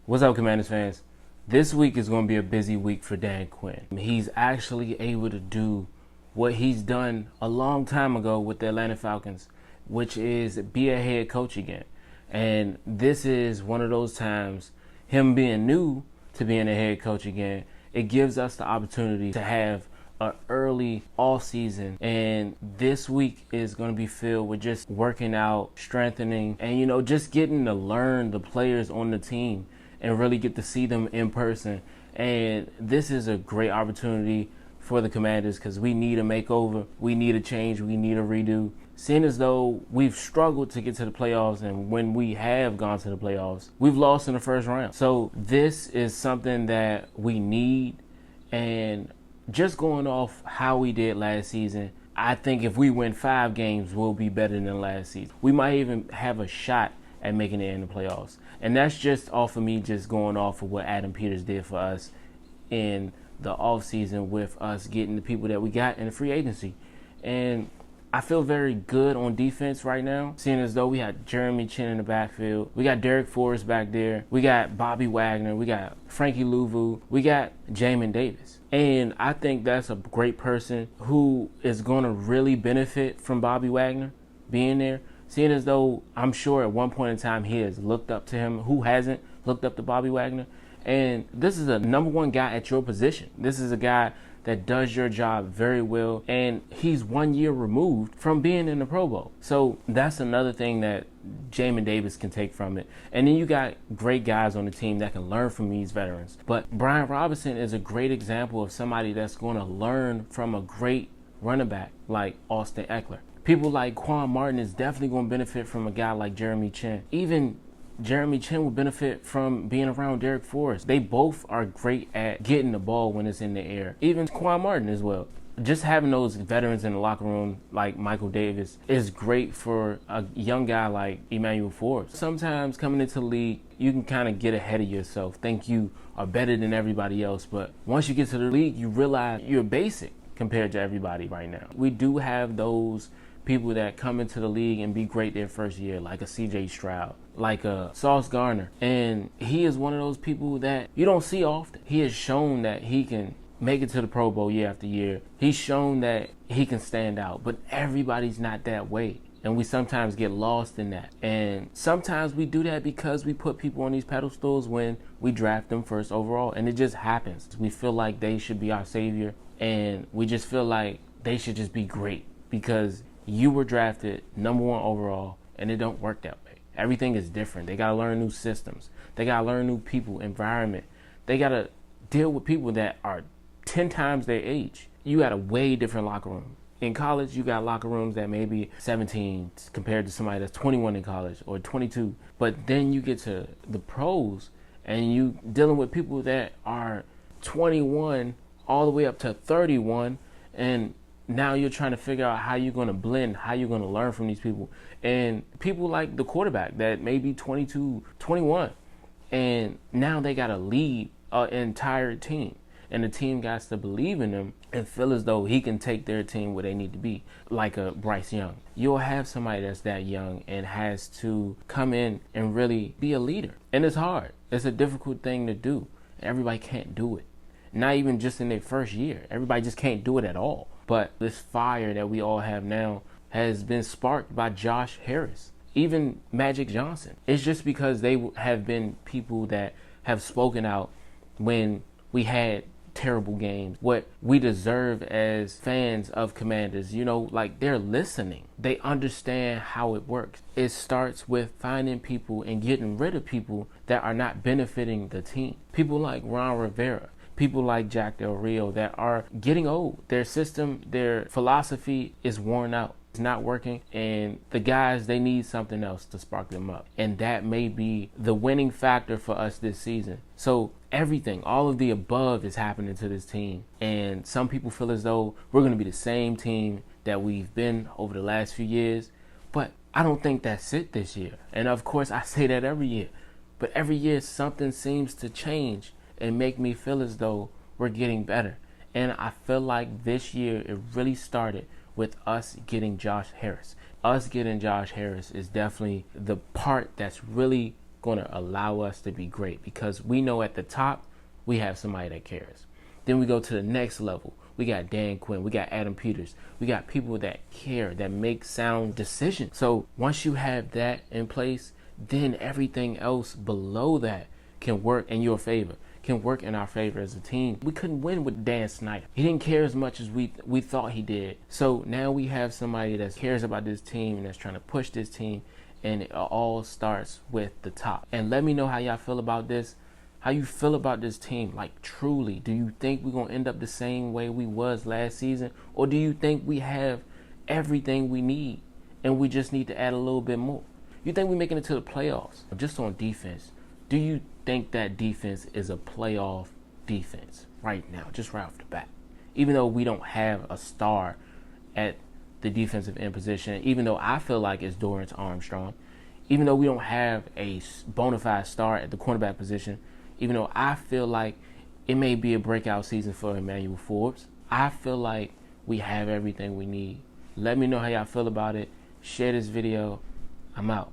What's up, Commanders fans? This week is going to be a busy week for Dan Quinn. He's actually able to do what he's done a long time ago with the Atlanta Falcons, which is be a head coach again. And this is one of those times, him being new to being a head coach again, it gives us the opportunity to have an early offseason. And this week is going to be filled with just working out, strengthening, and, just getting to learn the players on the team and really get to see them in person. And this is a great opportunity for the Commanders because we need a makeover, we need a change, we need a redo. Seeing as though we've struggled to get to the playoffs, and when we have gone to the playoffs, we've lost in the first round. So this is something that we need. And just going off how we did last season, I think if we win 5 games, we'll be better than last season. We might even have a shot at making it in the playoffs. And that's just off of me just going off of what Adam Peters did for us in the offseason with us getting the people that we got in the free agency. And I feel very good on defense right now, seeing as though we had Jeremy Chin in the backfield. We got Derek Forrest back there. We got Bobby Wagner. We got Frankie Louvu. We got Jamin Davis. And I think that's a great person who is going to really benefit from Bobby Wagner being there. Seeing as though I'm sure at one point in time he has looked up to him. Who hasn't looked up to Bobby Wagner? And this is a number one guy at your position. This is a guy that does your job very well. And he's 1 year removed from being in the Pro Bowl. So that's another thing that Jamin Davis can take from it. And then you got great guys on the team that can learn from these veterans. But Brian Robinson is a great example of somebody that's going to learn from a great running back like Austin Eckler. People like Quan Martin is definitely going to benefit from a guy like Jeremy Chin. Even Jeremy Chin will benefit from being around Derek Forrest. They both are great at getting the ball when it's in the air. Even Quan Martin as well. Just having those veterans in the locker room like Michael Davis is great for a young guy like Emmanuel Forbes. Sometimes coming into the league, you can kind of get ahead of yourself, think you are better than everybody else. But once you get to the league, you realize you're basic compared to everybody right now. We do have those people that come into the league and be great their first year, like a C.J. Stroud, like a Sauce Gardner. And he is one of those people that you don't see often. He has shown that he can make it to the Pro Bowl year after year. He's shown that he can stand out, but everybody's not that way. And we sometimes get lost in that. And sometimes we do that because we put people on these pedestals when we draft them first overall. And it just happens. We feel like they should be our savior. And we just feel like they should just be great because you were drafted number 1 overall, and it don't work that way. Everything is different. They got to learn new systems. They got to learn new people, environment. They got to deal with people that are 10 times their age. You got a way different locker room. In college, you got locker rooms that may be 17 compared to somebody that's 21 in college or 22. But then you get to the pros, and you dealing with people that are 21 all the way up to 31, and now you're trying to figure out how you're going to blend, how you're going to learn from these people. And people like the quarterback that may be 22, 21. And now they got to lead an entire team. And the team got to believe in him and feel as though he can take their team where they need to be, like a Bryce Young. You'll have somebody that's that young and has to come in and really be a leader. And it's hard. It's a difficult thing to do. Everybody can't do it. Not even just in their first year. Everybody just can't do it at all. But this fire that we all have now has been sparked by Josh Harris, even Magic Johnson. It's just because they have been people that have spoken out when we had terrible games. What we deserve as fans of Commanders, like they're listening. They understand how it works. It starts with finding people and getting rid of people that are not benefiting the team. People like Ron Rivera. People like Jack Del Rio that are getting old. Their system, their philosophy is worn out. It's not working. And the guys, they need something else to spark them up. And that may be the winning factor for us this season. So everything, all of the above is happening to this team. And some people feel as though we're going to be the same team that we've been over the last few years. But I don't think that's it this year. And of course, I say that every year. But every year, something seems to change and make me feel as though we're getting better. And I feel like this year it really started with us getting Josh Harris. Us getting Josh Harris is definitely the part that's really going to allow us to be great, because we know at the top we have somebody that cares. Then we go to the next level. We got Dan Quinn. We got Adam Peters. We got people that care, that make sound decisions. So once you have that in place, then everything else below that can work in your favor, can work in our favor as a team. We couldn't win with Dan Snyder. He didn't care as much as we thought he did. So now we have somebody that cares about this team and that's trying to push this team, and it all starts with the top. And let me know how y'all feel about this. How you feel about this team? Like, truly, do you think we're going to end up the same way we was last season? Or do you think we have everything we need and we just need to add a little bit more? You think we're making it to the playoffs? Just on defense, do you think that defense is a playoff defense right now, just right off the bat? Even though we don't have a star at the defensive end position, even though I feel like it's Dorrance Armstrong, even though we don't have a bona fide star at the cornerback position, even though I feel like it may be a breakout season for Emmanuel Forbes, I feel like we have everything we need. Let me know how y'all feel about it. Share this video. I'm out.